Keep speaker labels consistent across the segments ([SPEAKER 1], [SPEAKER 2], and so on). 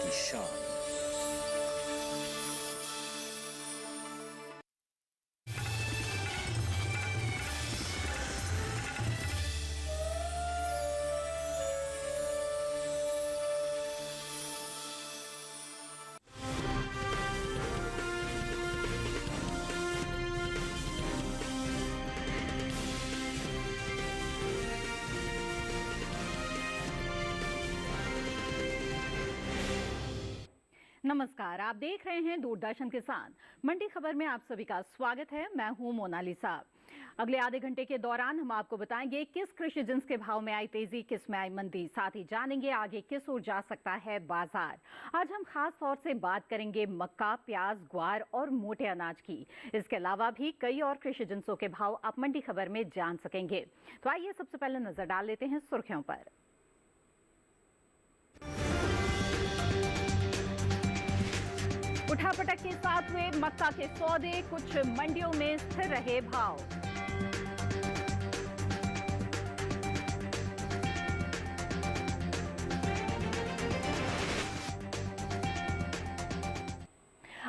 [SPEAKER 1] की शान।
[SPEAKER 2] नमस्कार, आप देख रहे हैं दूरदर्शन किसान। मंडी खबर में आप सभी का स्वागत है। मैं हूं मोनालिसा। अगले आधे घंटे के दौरान हम आपको बताएंगे किस कृषि जिन्स के भाव में आई तेजी, किस में आई मंदी। साथ ही जानेंगे आगे किस ओर जा सकता है बाजार। आज हम खास तौर से बात करेंगे मक्का, प्याज, ग्वार और मोटे अनाज की। इसके अलावा भी कई और कृषि जिन्सों के भाव आप मंडी खबर में जान सकेंगे। तो आइए सबसे पहले नजर डाल लेते हैं सुर्खियों पर। उठापटक के साथ हुए मक्का के सौदे, कुछ मंडियों में स्थिर रहे भाव।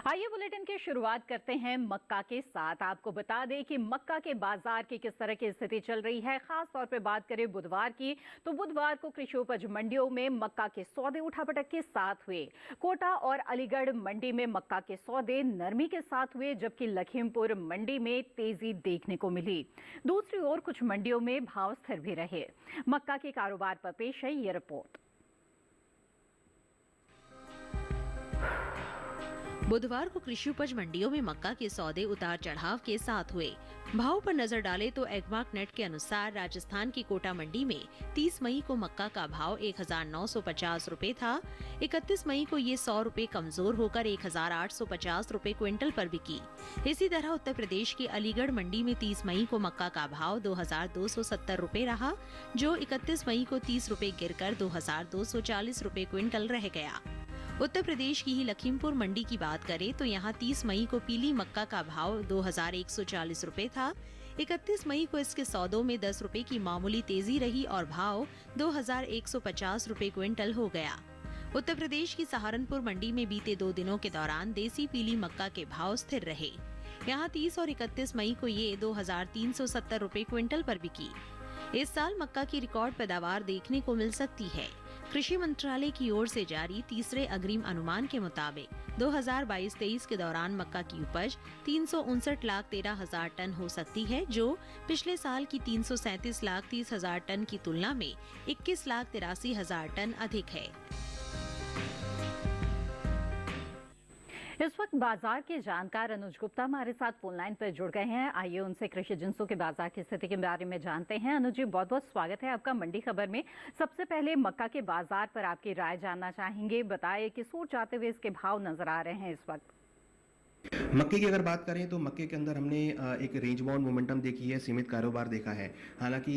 [SPEAKER 2] आइए बुलेटिन की शुरुआत करते हैं मक्का के साथ। आपको बता दें कि मक्का के बाजार की किस तरह की स्थिति चल रही है। खास तौर पे बात करें बुधवार की, तो बुधवार को कृषि उपज मंडियों में मक्का के सौदे उठापटक के साथ हुए। कोटा और अलीगढ़ मंडी में मक्का के सौदे नरमी के साथ हुए, जबकि लखीमपुर मंडी में तेजी देखने को मिली। दूसरी ओर कुछ मंडियों में भाव स्थिर भी रहे। मक्का के कारोबार पर पेश है ये रिपोर्ट।
[SPEAKER 3] बुधवार को कृषि उपज मंडियों में मक्का के सौदे उतार चढ़ाव के साथ हुए। भाव पर नजर डालें तो एग्मार्क नेट के अनुसार राजस्थान की कोटा मंडी में 30 मई को मक्का का भाव 1950 रुपए था। 31 मई को ये 100 रुपए कमजोर होकर 1850 रुपए क्विंटल पर बिकी। इसी तरह उत्तर प्रदेश की अलीगढ़ मंडी में 30 मई को मक्का का भाव 2270 रुपए रहा, जो 31 मई को 30 रुपए गिरकर 2240 रुपए क्विंटल रह गया। उत्तर प्रदेश की ही लखीमपुर मंडी की बात करें तो यहाँ 30 मई को पीली मक्का का भाव 2140 रुपए था। 31 मई को इसके सौदों में 10 रुपए की मामूली तेजी रही और भाव 2150 रुपए क्विंटल हो गया। उत्तर प्रदेश की सहारनपुर मंडी में बीते 2 दिनों के दौरान देसी पीली मक्का के भाव स्थिर रहे। यहाँ 30 और 31 मई को ये 2370 रुपए क्विंटल पर बिकी। इस साल मक्का की रिकॉर्ड पैदावार देखने को मिल सकती है। कृषि मंत्रालय की ओर से जारी तीसरे अग्रिम अनुमान के मुताबिक 2022-23 के दौरान मक्का की उपज 359,13,000 टन हो सकती है, जो पिछले साल की 337,30,000 टन की तुलना में 21,83,000 टन अधिक है।
[SPEAKER 2] इस वक्त बाजार के जानकार अनुज गुप्ता हमारे साथ फोन लाइन पर जुड़ गए हैं। आइए उनसे कृषि जिन्सों के बाजार की स्थिति के बारे में जानते हैं। अनुज जी, बहुत बहुत स्वागत है आपका मंडी खबर में। सबसे पहले मक्का के बाजार पर आपकी राय जानना चाहेंगे। बताएं कि सूट जाते हुए इसके भाव नजर आ रहे हैं इस वक्त।
[SPEAKER 4] मक्के की अगर बात करें तो मक्के के अंदर हमने एक रेंज बाउंड मोमेंटम देखी है, सीमित कारोबार देखा है। हालांकि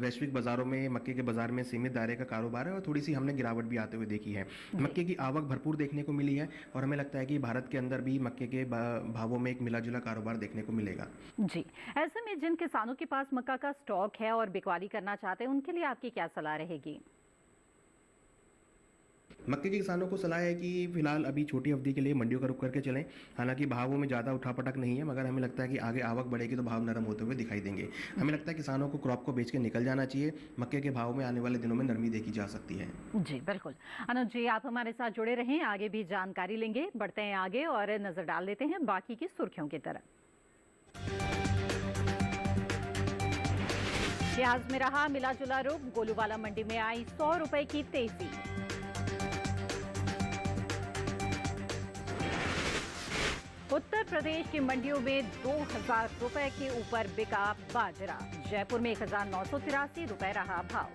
[SPEAKER 4] वैश्विक बाजारों में मक्के के बाजार में सीमित दायरे का कारोबार है और थोड़ी सी हमने गिरावट भी आते हुए देखी है। मक्के की आवक भरपूर देखने को मिली है और हमें लगता है कि भारत के अंदर भी मक्के के भावों में एक मिला जुला कारोबार देखने को मिलेगा।
[SPEAKER 2] जी, ऐसे में जिन किसानों के पास मक्का का स्टॉक है और बिकवाली करना चाहते हैं, उनके लिए आपकी क्या सलाह रहेगी?
[SPEAKER 4] मक्के के किसानों को सलाह है कि फिलहाल अभी छोटी अवधि के लिए मंडियों का रुख करके चलें। हालांकि भावों में ज़्यादा उठापटक नहीं है, मगर हमें लगता है कि आगे आवक बढ़ेगी तो भाव नरम होते हुए दिखाई देंगे। हमें लगता है किसानों को क्रॉप को बेच के निकल जाना चाहिए। मक्के के भाव में आने वाले दिनों में नरमी देखी जा सकती है।
[SPEAKER 2] जी बिल्कुल। अनुज जी, आप हमारे साथ जुड़े रहें, आगे भी जानकारी लेंगे। बढ़ते हैं आगे और नजर डाल लेते हैं बाकी की सुर्खियों की तरफ। प्याज में रहा मिला जुला रुख, गोलूवाला मंडी में आई 100 रुपए की तेजी। उत्तर प्रदेश की मंडियों में 2000 रुपए के ऊपर बिका बाजरा। जयपुर में 1983 रुपए रहा भाव।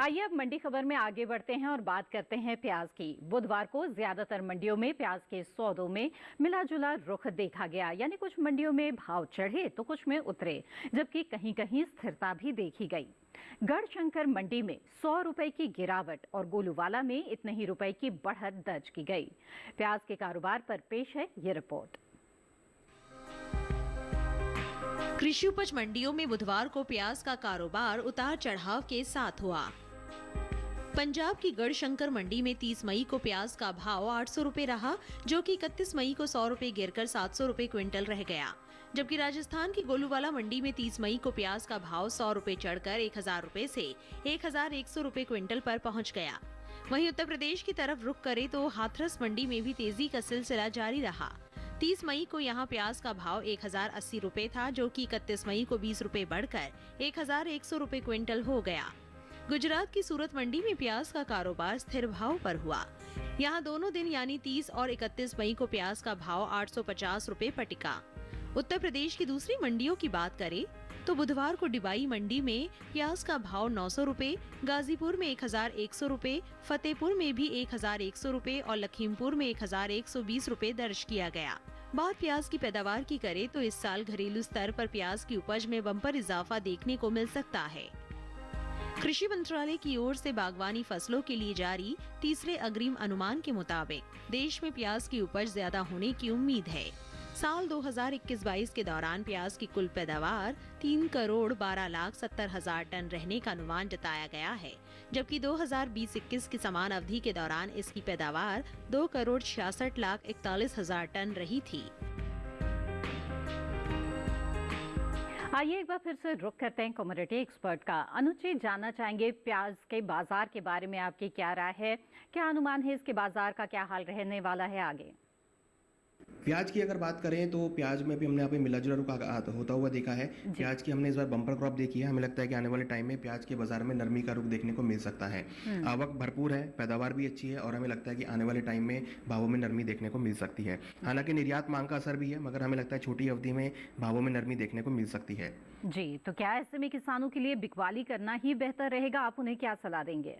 [SPEAKER 2] आइए अब मंडी खबर में आगे बढ़ते हैं और बात करते हैं प्याज की। बुधवार को ज्यादातर मंडियों में प्याज के सौदों में मिला जुला रुख देखा गया, यानी कुछ मंडियों में भाव चढ़े तो कुछ में उतरे, जबकि कहीं कहीं स्थिरता भी देखी गई। गढ़शंकर मंडी में 100 रुपए की गिरावट और गोलूवाला में इतने ही रुपए की बढ़त दर्ज की गई। प्याज के कारोबार पर पेश है ये रिपोर्ट।
[SPEAKER 3] कृषि उपज मंडियों में बुधवार को प्याज का कारोबार उतार चढ़ाव के साथ हुआ। पंजाब की गढ़शंकर मंडी में 30 मई को प्याज का भाव 800 रुपए रहा, जो कि 31 मई को 100 रुपए गिरकर 700 रुपए क्विंटल रह गया। जबकि राजस्थान की गोलूवाला मंडी में 30 मई को प्याज का भाव 100 रुपए चढ़कर 1000 रुपए से 1100 रुपए क्विंटल पर पहुंच गया। वहीं उत्तर प्रदेश की तरफ रुख करे तो हाथरस मंडी में भी तेजी का सिलसिला जारी रहा। 30 मई को यहां प्याज का भाव 1080 रुपए था, जो कि 31 मई को 20 रुपए बढ़कर 1100 रुपए क्विंटल हो गया। गुजरात की सूरत मंडी में प्याज का कारोबार स्थिर भाव पर हुआ। यहां दोनों दिन यानी 30 और 31 मई को प्याज का भाव 850 रुपए पर टिका। उत्तर प्रदेश की दूसरी मंडियों की बात करें तो बुधवार को डिबाई मंडी में प्याज का भाव 900 रुपए, गाजीपुर में 1100 रुपए, फतेहपुर में भी 1100 रुपए और लखीमपुर में 1120 रुपए दर्ज किया गया। बात प्याज की पैदावार की करें तो इस साल घरेलू स्तर पर प्याज की उपज में बम्पर इजाफा देखने को मिल सकता है। कृषि मंत्रालय की ओर से बागवानी फसलों के लिए जारी तीसरे अग्रिम अनुमान के मुताबिक देश में प्याज की उपज ज्यादा होने की उम्मीद है। साल 2021-22 के दौरान प्याज की कुल पैदावार 3,12,70,000 टन रहने का अनुमान जताया गया है, जबकि 2020-21 की समान अवधि के दौरान इसकी पैदावार 2,66,41,000 टन रही थी।
[SPEAKER 2] आइए एक बार फिर से रुक करते हैं कमोडिटी एक्सपर्ट का। अनुज जी, जानना चाहेंगे प्याज के बाजार के बारे में आपकी क्या राय है, क्या अनुमान है, इसके बाजार का क्या हाल रहने वाला है आगे?
[SPEAKER 4] प्याज की अगर बात करें तो प्याज में भी हमने यहाँ पे मिला जुला रुख होता हुआ देखा है। प्याज की हमने इस बार बम्पर क्रॉप देखी है। हमें लगता है कि आने वाले टाइम में प्याज के बाजार में नरमी का रुख देखने को मिल सकता है। आवक भरपूर है, पैदावार भी अच्छी है और हमें लगता है कि आने वाले टाइम में भावों में नरमी देखने को मिल सकती है। हालांकि निर्यात मांग का असर भी है, मगर हमें लगता है छोटी अवधि में भावों में नरमी देखने को मिल सकती है।
[SPEAKER 2] जी, तो क्या ऐसे में किसानों के लिए बिकवाली करना ही बेहतर रहेगा? आप उन्हें क्या सलाह देंगे?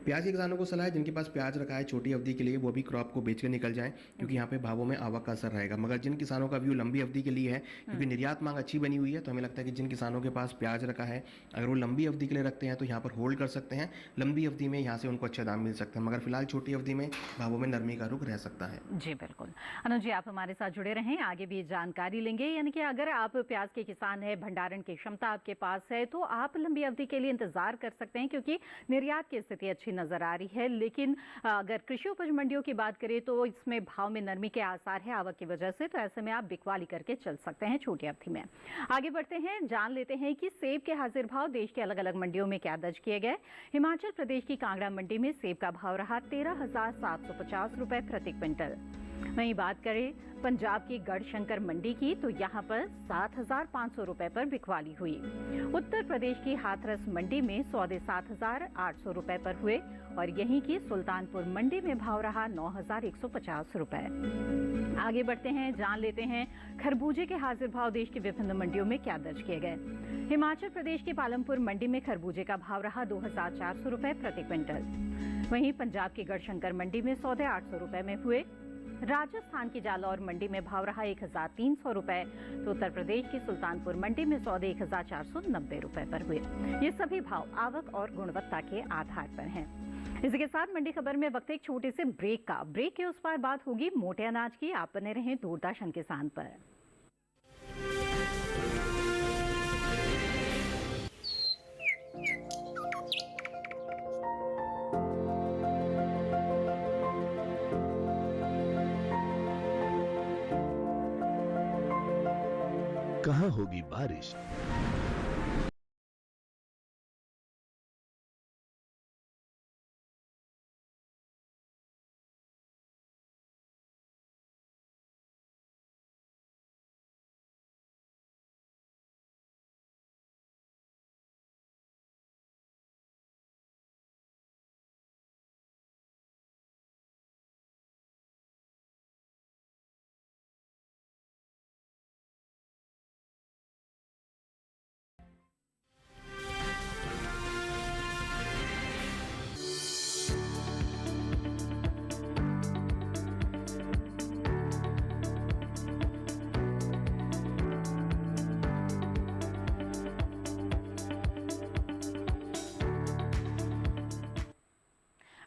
[SPEAKER 4] प्याज के किसानों को सलाह है, जिनके पास प्याज रखा है छोटी अवधि के लिए, वो भी क्रॉप को बेच के निकल जाएं, क्योंकि यहाँ पे भावों में आवक का असर रहेगा। मगर जिन किसानों का व्यू लंबी अवधि के लिए है, क्योंकि निर्यात मांग अच्छी बनी हुई है, तो हमें लगता है कि जिन किसानों के पास प्याज रखा है, अगर वो लंबी अवधि के लिए रखते हैं तो यहाँ पर होल्ड कर सकते हैं। लंबी अवधि में यहाँ से उनको अच्छे दाम मिल सकते हैं, मगर फिलहाल छोटी अवधि में भावों में नरमी का रुख रह सकता है।
[SPEAKER 2] जी बिल्कुल। अनुज जी, आप हमारे साथ जुड़े रहें, आगे भी जानकारी लेंगे। यानी कि अगर आप प्याज के किसान हैं, भंडारण की क्षमता आपके पास है, तो आप लंबी अवधि के लिए इंतजार कर सकते हैं, क्योंकि निर्यात की स्थिति अच्छी नजर आ रही है। लेकिन अगर कृषि उपज मंडियों की बात करें तो इसमें भाव में नरमी के आसार है आवक की वजह से, तो ऐसे में आप बिकवाली करके चल सकते हैं छोटी अवधि में। आगे बढ़ते हैं, जान लेते हैं कि सेब के हाजिर भाव देश के अलग अलग मंडियों में क्या दर्ज किए गए। हिमाचल प्रदेश की कांगड़ा मंडी में सेब का भाव रहा 13,750 रुपए प्रति क्विंटल। वहीं बात करें पंजाब की गढ़शंकर मंडी की, तो यहाँ पर 7,500 रुपए पर बिकवाली हुई। उत्तर प्रदेश की हाथरस मंडी में सौदे 7,800 रुपए पर हुए और यहीं की सुल्तानपुर मंडी में भाव रहा 9,150 रुपए। आगे बढ़ते हैं, जान लेते हैं खरबूजे के हाजिर भाव देश की विभिन्न मंडियों में क्या दर्ज किए गए। हिमाचल प्रदेश की पालमपुर मंडी में खरबूजे का भाव रहा 2,400 रुपए प्रति क्विंटल। वहीं पंजाब की गढ़शंकर मंडी में सौदे 800 रुपए में हुए। राजस्थान की जालौर मंडी में भाव रहा 1,300 रुपए, तो उत्तर प्रदेश की सुल्तानपुर मंडी में सौदे 1,490 रुपए पर हुए। ये सभी भाव आवक और गुणवत्ता के आधार पर हैं। इसी के साथ मंडी खबर में वक्त एक छोटे से ब्रेक का। ब्रेक के उस पार बात होगी मोटे अनाज की। आप बने रहें दूरदर्शन किसान पर।
[SPEAKER 1] कहाँ होगी बारिश?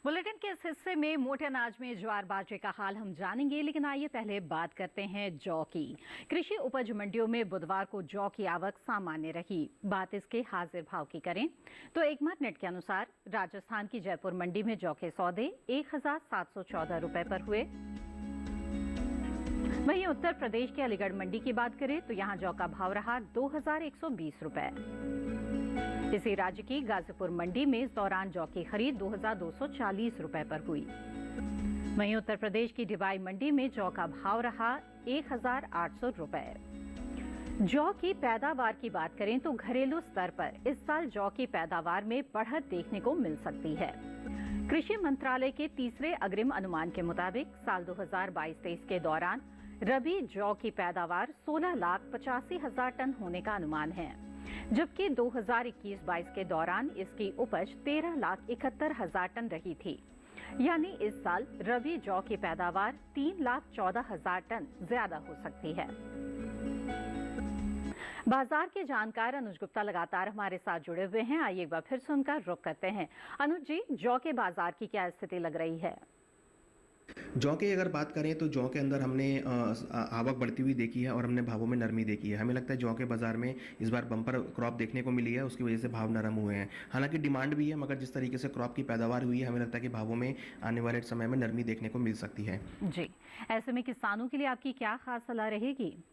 [SPEAKER 2] बुलेटिन के इस हिस्से में मोटे अनाज में ज्वार बाजरे का हाल हम जानेंगे, लेकिन आइए पहले बात करते हैं जौ की। कृषि उपज मंडियों में बुधवार को जौ की आवक सामान्य रही। बात इसके हाजिर भाव की करें तो एकमत नेट के अनुसार राजस्थान की जयपुर मंडी में जौ के सौदे 1714 रुपए पर हुए। वहीं उत्तर प्रदेश के अलीगढ़ मंडी की बात करें तो यहां जौ का भाव रहा 2120 रुपए। इसी राज्य की गाजीपुर मंडी में इस दौरान जौ की खरीद 2240 रुपए पर हुई। वहीं उत्तर प्रदेश की डिबाई मंडी में जौ का भाव रहा 1800 रुपए। जौ की पैदावार की बात करें तो घरेलू स्तर पर इस साल जौ की पैदावार में बढ़त देखने को मिल सकती है। कृषि मंत्रालय के तीसरे अग्रिम अनुमान के मुताबिक साल 2022-23 के दौरान रबी जौ की पैदावार 16,85,000 टन होने का अनुमान है, जबकि 2021-22 के दौरान इसकी उपज 13,71,000 टन रही थी। यानी इस साल रबी जौ की पैदावार 3,14,000 टन ज्यादा हो सकती है। बाजार के जानकार अनुज गुप्ता लगातार हमारे साथ जुड़े हुए हैं। आइए एक बार फिर से उनका रुख करते हैं। अनुज जी, जौ के बाजार की क्या स्थिति लग रही है?
[SPEAKER 4] जौ की अगर बात करें तो जौ के अंदर हमने आवक बढ़ती हुई देखी है और हमने भावों में नरमी देखी है। हमें लगता है जौ के बाजार में इस बार बम्पर क्रॉप देखने को मिली है, उसकी वजह से भाव नरम हुए हैं। हालांकि डिमांड भी है, मगर जिस तरीके से क्रॉप की पैदावार हुई है, हमें लगता है कि भावों में आने वाले समय में नरमी देखने को मिल सकती है।
[SPEAKER 2] जी, ऐसे में किसानों के लिए आपकी क्या खास सलाह रहेगी?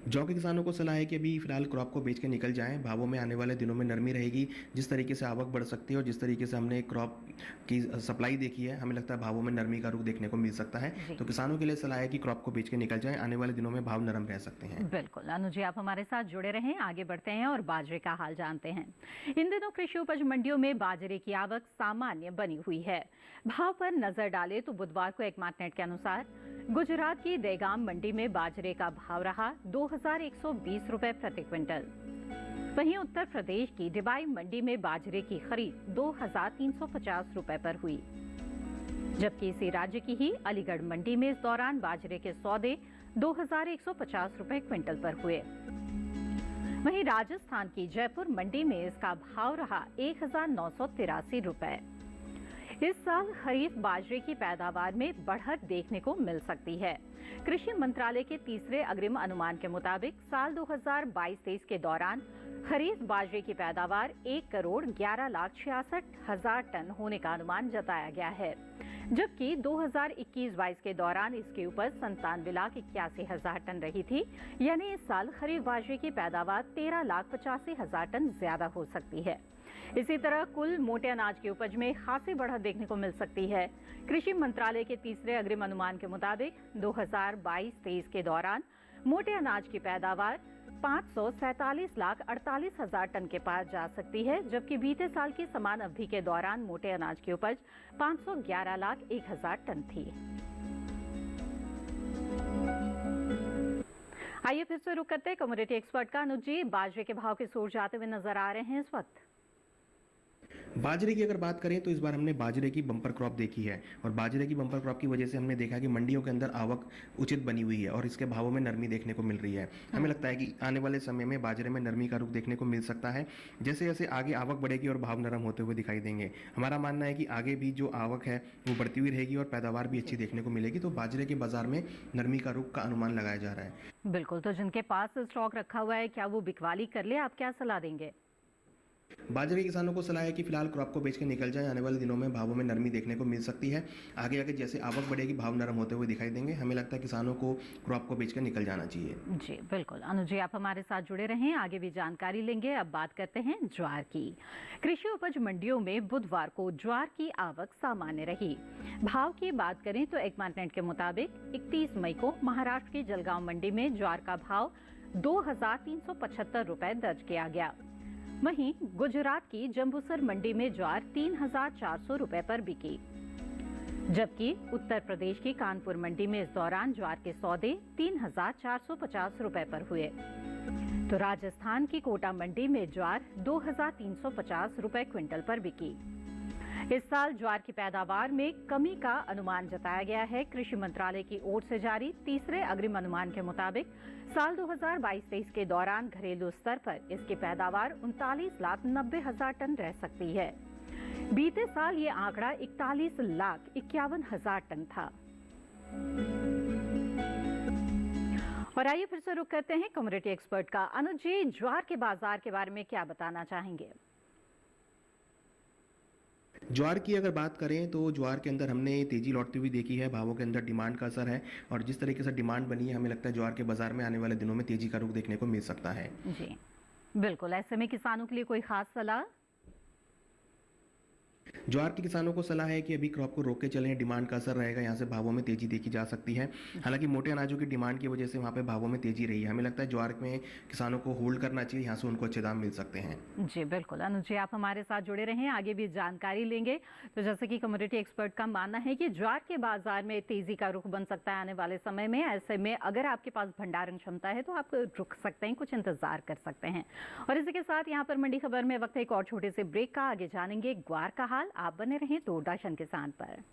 [SPEAKER 4] जौ के किसानों को सलाह है कि अभी फिलहाल क्रॉप को बेच के निकल जाएं। भावों में आने वाले दिनों में नरमी रहेगी। जिस तरीके से आवक बढ़ सकती है और जिस तरीके से हमने क्रॉप की सप्लाई देखी है, हमें लगता है भावों में नरमी का रुख देखने को मिल सकता है। तो किसानों के लिए सलाह है कि क्रॉप को बेच के निकल जाएं। आने वाले दिनों में भाव नरम रह सकते हैं।
[SPEAKER 2] बिल्कुल अनुज जी, आप हमारे साथ जुड़े रहें। आगे बढ़ते हैं और बाजरे का हाल जानते हैं। इन दिनों कृषि उपज मंडियों में बाजरे की आवक सामान्य बनी हुई है। भाव पर नजर डालें तो बुधवार को एकमत नेट के अनुसार गुजरात की देगाम मंडी में बाजरे का भाव रहा 2120 रुपए प्रति क्विंटल। वहीं उत्तर प्रदेश की डिबाई मंडी में बाजरे की खरीद 2350 रुपए पर हुई, जबकि इसी राज्य की ही अलीगढ़ मंडी में इस दौरान बाजरे के सौदे 2150 रुपए क्विंटल पर हुए। वहीं राजस्थान की जयपुर मंडी में इसका भाव रहा 1983 रुपए। इस साल खरीफ बाजरे की पैदावार में बढ़त देखने को मिल सकती है। कृषि मंत्रालय के तीसरे अग्रिम अनुमान के मुताबिक साल 2022-23 के दौरान खरीफ बाजरे की पैदावार 1,11,66,000 टन होने का अनुमान जताया गया है, जबकि 2021-22 के दौरान इसकी उपज 97,81,000 टन रही थी। यानी इस साल खरीफ बाजरे की पैदावार 13,85,000 टन ज्यादा हो सकती है। इसी तरह कुल मोटे अनाज की उपज में खासी बढ़त देखने को मिल सकती है। कृषि मंत्रालय के तीसरे अग्रिम अनुमान के मुताबिक 2022-23 के दौरान मोटे अनाज की पैदावार 547,48,000 टन के पार जा सकती है, जबकि बीते साल की समान अवधि के दौरान मोटे अनाज की उपज 511,01,000 टन थी। आइए फिर से रुक करते हैं कमोडिटी एक्सपर्ट का। अनुज जी, बाजरे के भाव के सूर जाते हुए नजर आ रहे हैं इस वक्त।
[SPEAKER 4] बाजरे की अगर बात करें तो इस बार हमने बाजरे की बम्पर क्रॉप देखी है और बाजरे की बम्पर क्रॉप की वजह से हमने देखा कि मंडियों के अंदर आवक उचित बनी हुई है और इसके भावों में नरमी देखने को मिल रही है। हमें लगता है कि आने वाले समय में बाजरे में नरमी का रुख देखने को मिल सकता है। जैसे जैसे आगे आवक बढ़ेगी और भाव नरम होते हुए दिखाई देंगे, हमारा मानना है कि आगे भी जो आवक है वो बढ़ती हुई रहेगी और पैदावार भी अच्छी देखने को मिलेगी। तो बाजरे के बाजार में नरमी का रुख का अनुमान लगाया जा रहा है।
[SPEAKER 2] बिल्कुल, तो जिनके पास स्टॉक रखा हुआ है, क्या वो बिकवाली कर ले? आप क्या सलाह देंगे?
[SPEAKER 4] बाजरे के किसानों को सलाह है कि फिलहाल क्रॉप को बेच के निकल जाएं। आने वाले दिनों में भावों में नरमी देखने को मिल सकती है। आगे आगे जैसे आवक बढ़ेगी, भाव नरम होते हुए दिखाई देंगे। हमें लगता है किसानों को क्रॉप को बेच के निकल जाना चाहिए।
[SPEAKER 2] जी बिल्कुल अनुज जी, आप हमारे साथ जुड़े रहें। आगे भी जानकारी लेंगे। अब बात करते हैं ज्वार की। कृषि उपज मंडियों में बुधवार को ज्वार की आवक सामान्य रही। भाव की बात करें तो एकमत नेट के मुताबिक 31 मई को महाराष्ट्र की जलगांव मंडी में ज्वार का भाव 2,375 रुपए दर्ज किया गया। वहीं गुजरात की जंबूसर मंडी में ज्वार 3,400 रुपए पर बिकी, जबकि उत्तर प्रदेश की कानपुर मंडी में इस दौरान ज्वार के सौदे 3,450 रुपए पर हुए। तो राजस्थान की कोटा मंडी में ज्वार 2,350 रुपए क्विंटल पर बिकी। इस साल ज्वार की पैदावार में कमी का अनुमान जताया गया है। कृषि मंत्रालय की ओर से जारी तीसरे अग्रिम अनुमान के मुताबिक साल 2022-23 के दौरान घरेलू स्तर पर इसकी पैदावार 39,90,000 टन रह सकती है। बीते साल ये आंकड़ा 41,51,000 टन था। और आइए फिर से रुक करते हैं कमोडिटी एक्सपर्ट का। अनुज जी, ज्वार के बाजार के बारे में क्या बताना चाहेंगे?
[SPEAKER 4] ज्वार की अगर बात करें तो ज्वार के अंदर हमने तेजी लौटती हुई देखी है, भावों के अंदर डिमांड का असर है और जिस तरीके से डिमांड बनी है हमें लगता है ज्वार के बाजार में आने वाले दिनों में तेजी का रुख देखने को मिल सकता है।
[SPEAKER 2] जी बिल्कुल। ऐसे में किसानों के लिए कोई खास सलाह?
[SPEAKER 4] ज्वार के किसानों को सलाह है कि अभी क्रॉप को रोक के चलें, डिमांड का असर रहेगा, यहाँ से भावों में तेजी देखी जा सकती है। हालांकि मोटे अनाजों की डिमांड की वजह से वहाँ पे भावों में तेजी रही है। हमें लगता है ज्वार में किसानों को होल्ड करना चाहिए, यहाँ से उनको अच्छे दाम मिल सकते हैं।
[SPEAKER 2] जी बिल्कुल। अनुज जी, आप हमारे साथ जुड़े रहें, आगे भी जानकारी लेंगे। तो जैसे कि कमोडिटी एक्सपर्ट का मानना है कि ज्वार के बाजार में तेजी का रुख बन सकता है आने वाले समय में। ऐसे में अगर आपके पास भंडारण क्षमता है तो आप रुक सकते हैं, कुछ इंतजार कर सकते हैं। और इसी के साथ यहाँ पर मंडी खबर में वक्त एक और छोटे से ब्रेक का। आगे जानेंगे ग्वार का हाल। आप बने रहें दूरदर्शन किसान पर।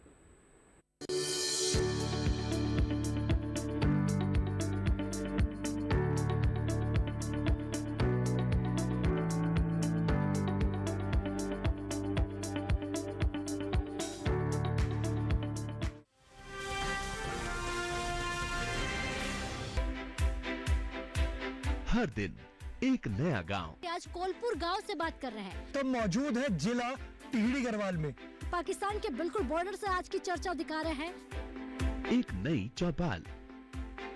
[SPEAKER 1] हर दिन एक नया गांव।
[SPEAKER 5] आज कोलपुर गांव से बात कर रहे हैं।
[SPEAKER 6] तो मौजूद है जिला टिहरी गढ़वाल में।
[SPEAKER 5] पाकिस्तान के बिल्कुल बॉर्डर से आज की चर्चा दिखा रहे हैं।
[SPEAKER 1] एक नई चौपाल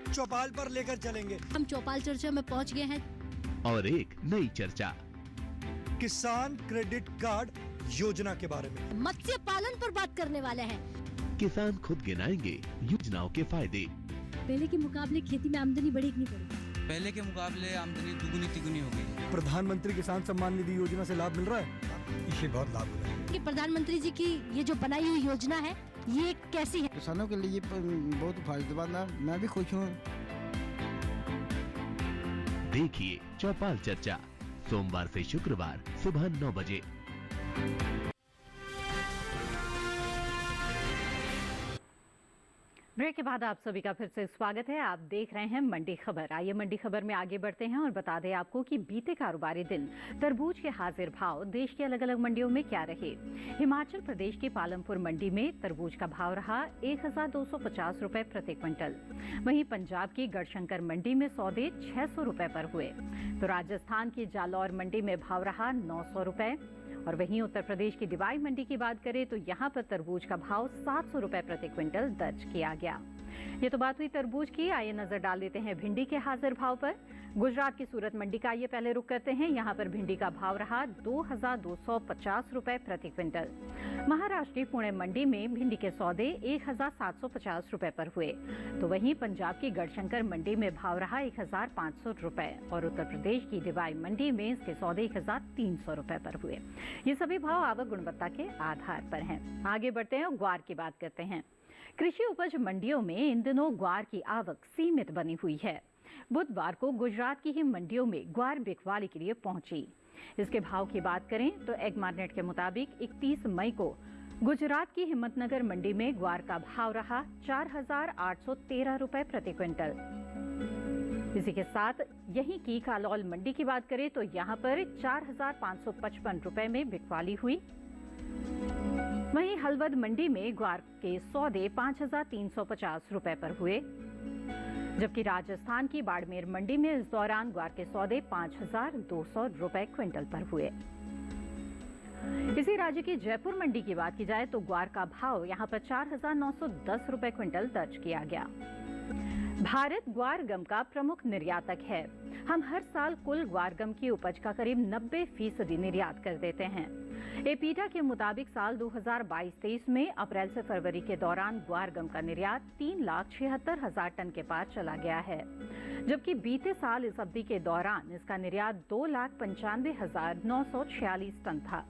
[SPEAKER 6] चौपाल पर लेकर चलेंगे।
[SPEAKER 5] हम चौपाल चर्चा में पहुंच गए हैं
[SPEAKER 1] और एक नई चर्चा
[SPEAKER 6] किसान क्रेडिट कार्ड योजना के बारे में।
[SPEAKER 5] मत्स्य पालन पर बात करने वाले हैं।
[SPEAKER 1] किसान खुद गिनाएंगे योजनाओं के फायदे।
[SPEAKER 5] पहले के मुकाबले खेती में आमदनी बढ़ी कि नहीं बढ़ी?
[SPEAKER 7] पहले के मुकाबले आमदनी दुगुनी तिगुनी हो गई।
[SPEAKER 6] प्रधानमंत्री किसान सम्मान निधि योजना से लाभ मिल रहा है, इससे बहुत लाभ हो रहा है।
[SPEAKER 5] कि प्रधानमंत्री जी की ये जो बनाई हुई योजना है ये कैसी है?
[SPEAKER 8] किसानों के लिए बहुत फायदेमंद है, मैं भी खुश हूँ।
[SPEAKER 1] देखिए चौपाल चर्चा सोमवार से शुक्रवार सुबह 9 बजे।
[SPEAKER 2] ब्रेक के बाद आप सभी का फिर से स्वागत है। आप देख रहे हैं मंडी खबर। आइए मंडी खबर में आगे बढ़ते हैं और बता दें आपको कि बीते कारोबारी दिन तरबूज के हाजिर भाव देश की अलग अलग मंडियों में क्या रहे। हिमाचल प्रदेश की पालमपुर मंडी में तरबूज का भाव रहा 1,250 रुपए प्रति क्विंटल। वहीं पंजाब की गढ़शंकर मंडी में सौदे 600 रुपए पर हुए। तो राजस्थान की जालौर मंडी में भाव रहा 900 रुपए। और वहीं उत्तर प्रदेश की डिवाई मंडी की बात करें तो यहाँ पर तरबूज का भाव 700 रुपए प्रति क्विंटल दर्ज किया गया। ये तो बात हुई तरबूज की। आइए नजर डाल देते हैं भिंडी के हाजिर भाव पर। गुजरात की सूरत मंडी का आइए पहले रुक करते हैं। यहाँ पर भिंडी का भाव रहा 2,250 रुपए प्रति क्विंटल। महाराष्ट्र की पुणे मंडी में भिंडी के सौदे 1,750 रुपए पर हुए। तो वहीं पंजाब की गढ़शंकर मंडी में भाव रहा 1,500 रुपए और उत्तर प्रदेश की डिवाई मंडी में इसके सौदे 1,300 रुपए पर हुए। ये सभी भाव आवक गुणवत्ता के आधार पर हैं। आगे बढ़ते हैं और ग्वार की बात करते हैं। कृषि उपज मंडियों में इन दिनों ग्वार की आवक सीमित बनी हुई है। बुधवार को गुजरात की ही मंडियों में ग्वार बिकवाली के लिए पहुंची। इसके भाव की बात करें तो एग्मार्नेट के मुताबिक 31 मई को गुजरात की हिम्मतनगर मंडी में ग्वार का भाव रहा 4,813 रुपए प्रति क्विंटल। इसी के साथ यहीं की कालौल मंडी की बात करें तो यहां पर 4,555 रुपए में बिकवाली हुई। वहीं हलवद मंडी में ग्वार के सौदे 5,350 रुपए पर हुए। जबकि राजस्थान की बाड़मेर मंडी में इस दौरान ग्वार के सौदे 5,200 रुपए क्विंटल पर हुए। इसी राज्य की जयपुर मंडी की बात की जाए तो ग्वार का भाव यहां पर 4,910 रुपए क्विंटल दर्ज किया गया। भारत ग्वार गम का प्रमुख निर्यातक है। हम हर साल कुल ग्वार गम की उपज का करीब 90% निर्यात कर देते हैं। एपीटा के मुताबिक साल 2022-23 में अप्रैल से फरवरी के दौरान ग्वार गम का निर्यात 3,76,000 टन के पार चला गया है। जबकि बीते साल इस अवधि के दौरान इसका निर्यात 2,95,946 टन था।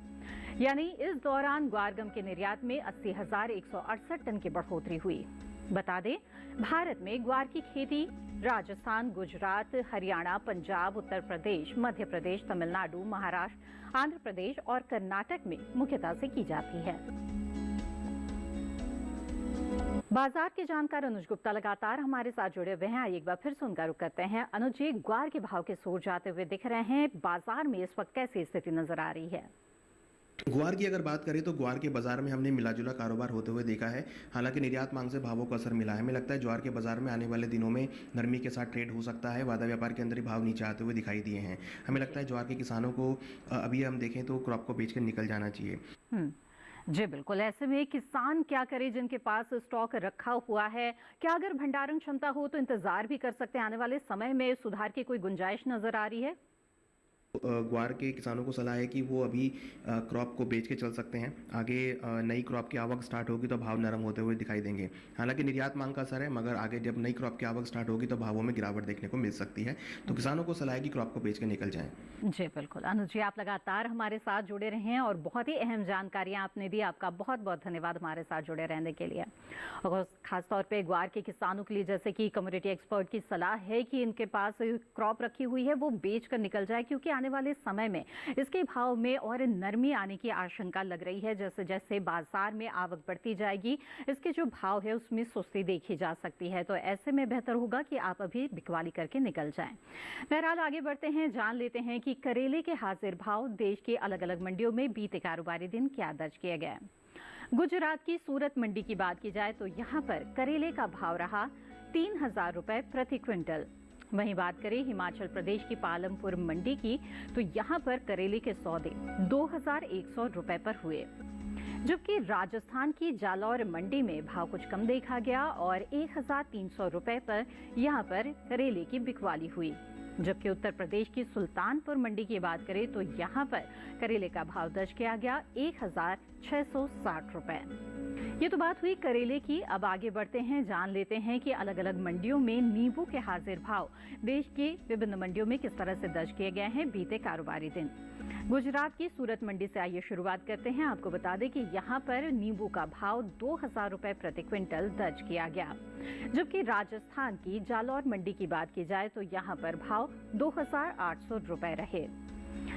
[SPEAKER 2] यानी इस दौरान ग्वार गम के निर्यात में 80,168 टन की बढ़ोतरी हुई। बता दें, भारत में ग्वार की खेती राजस्थान, गुजरात, हरियाणा, पंजाब, उत्तर प्रदेश, मध्य प्रदेश, तमिलनाडु, महाराष्ट्र, आंध्र प्रदेश और कर्नाटक में मुख्यतः से की जाती है। बाजार के जानकार अनुज गुप्ता लगातार हमारे साथ जुड़े हुए हैं। एक बार फिर से उनका रुख करते हैं। अनुज जी, ग्वार के भाव के सूर जाते हुए दिख रहे हैं। बाजार में इस वक्त कैसी स्थिति नजर आ रही है?
[SPEAKER 4] ग्वार की अगर बात करें तो ग्वार के बाजार में हमने मिला-जुला कारोबार होते हुए देखा है। हालांकि निर्यात मांग से भावों को असर मिला है। हमें लगता है ज्वार के बाजार में आने वाले दिनों में नरमी के साथ ट्रेड हो सकता है। वादा व्यापार के अंदर ही भाव नीचे आते हुए दिखाई दिए हैं। हमें लगता है ज्वार के किसानों को अभी हम देखें तो क्रॉप को बेच कर निकल जाना चाहिए।
[SPEAKER 2] जी बिल्कुल, ऐसे में किसान क्या करे जिनके पास स्टॉक रखा हुआ है? क्या अगर भंडारण क्षमता हो तो इंतजार भी कर सकते हैं? आने वाले समय में सुधार की कोई गुंजाइश नजर आ रही है?
[SPEAKER 4] ग्वार के किसानों को सलाह है कि वो अभी क्रॉप को बेच के चल सकते हैं। आगे नई क्रॉप की आवक स्टार्ट होगी तो भाव नरम होते हुए दिखाई देंगे। हालांकि निर्यात मांग का असर है, मगर आगे जब नई क्रॉप की आवक स्टार्ट होगी तो भावों में गिरावट देखने को मिल सकती है। तो किसानों को सलाह है कि क्रॉप को बेच के निकल जाएं।
[SPEAKER 2] जी बिल्कुल, अनुज जी आप लगातार हमारे साथ जुड़े रहे हैं और बहुत ही अहम जानकारियां आपने दी। आपका बहुत बहुत धन्यवाद हमारे साथ जुड़े रहने के लिए। और खासतौर पे ग्वार के किसानों के लिए जैसे कि कम्युनिटी एक्सपर्ट की सलाह है कि इनके पास क्रॉप रखी हुई है वो बेच कर निकल जाए, क्योंकि आने वाले समय में इसके भाव में और नरमी आने की आशंका लग रही है। जैसे जैसे बाजार में आवक बढ़ती जाएगी इसके जो भाव है उसमें सुस्ती देखी जा सकती है। तो ऐसे में बेहतर होगा कि आप अभी बिकवाली करके निकल जाएं। बहरहाल आगे बढ़ते हैं, जान लेते हैं कि करेले के हाजिर भाव देश की अलग अलग मंडियों में बीते कारोबारी दिन क्या दर्ज किया गया। गुजरात की सूरत मंडी की बात की जाए तो यहाँ पर करेले का भाव रहा 3000 रुपए प्रति क्विंटल। वहीं बात करें हिमाचल प्रदेश की पालमपुर मंडी की तो यहाँ पर करेले के सौदे 2100 रुपए पर हुए, जबकि राजस्थान की जालौर मंडी में भाव कुछ कम देखा गया और 1300 रुपए पर यहाँ पर करेले की बिकवाली हुई। जबकि उत्तर प्रदेश की सुल्तानपुर मंडी की बात करें तो यहाँ पर करेले का भाव दर्ज किया गया 1660 रुपए। ये तो बात हुई करेले की। अब आगे बढ़ते हैं, जान लेते हैं कि अलग अलग मंडियों में नींबू के हाजिर भाव देश की विभिन्न मंडियों में किस तरह से दर्ज किए गए हैं बीते कारोबारी दिन। गुजरात की सूरत मंडी से आइए शुरुआत करते हैं। आपको बता दें कि यहाँ पर नींबू का भाव 2000 रुपए प्रति क्विंटल दर्ज किया गया, जबकि राजस्थान की जालौर मंडी की बात की जाए तो यहाँ पर भाव 2800 रुपए रहे।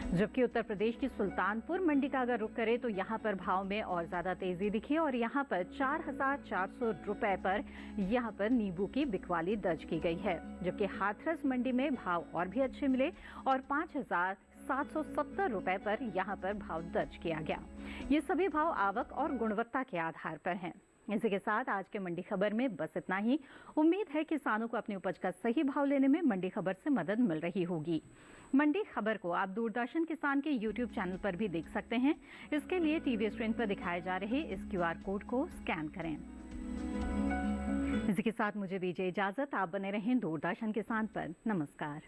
[SPEAKER 2] जबकि उत्तर प्रदेश की सुल्तानपुर मंडी का अगर रुख करें तो यहाँ पर भाव में और ज्यादा तेजी दिखी और यहाँ पर 4400 रुपए पर यहाँ पर नींबू की बिकवाली दर्ज की गई है। जबकि हाथरस मंडी में भाव और भी अच्छे मिले और 5770 रुपए पर यहाँ पर भाव दर्ज किया गया। ये सभी भाव आवक और गुणवत्ता के आधार पर हैं। इसी के साथ आज के मंडी खबर में बस इतना ही। उम्मीद है किसानों को अपनी उपज का सही भाव लेने में मंडी खबर से मदद मिल रही होगी। मंडी खबर को आप दूरदर्शन किसान के YouTube चैनल पर भी देख सकते हैं। इसके लिए टीवी स्क्रीन पर दिखाए जा रहे इस QR कोड को स्कैन करें। इसी के साथ मुझे दीजिए इजाजत। आप बने रहें दूरदर्शन किसान पर। नमस्कार।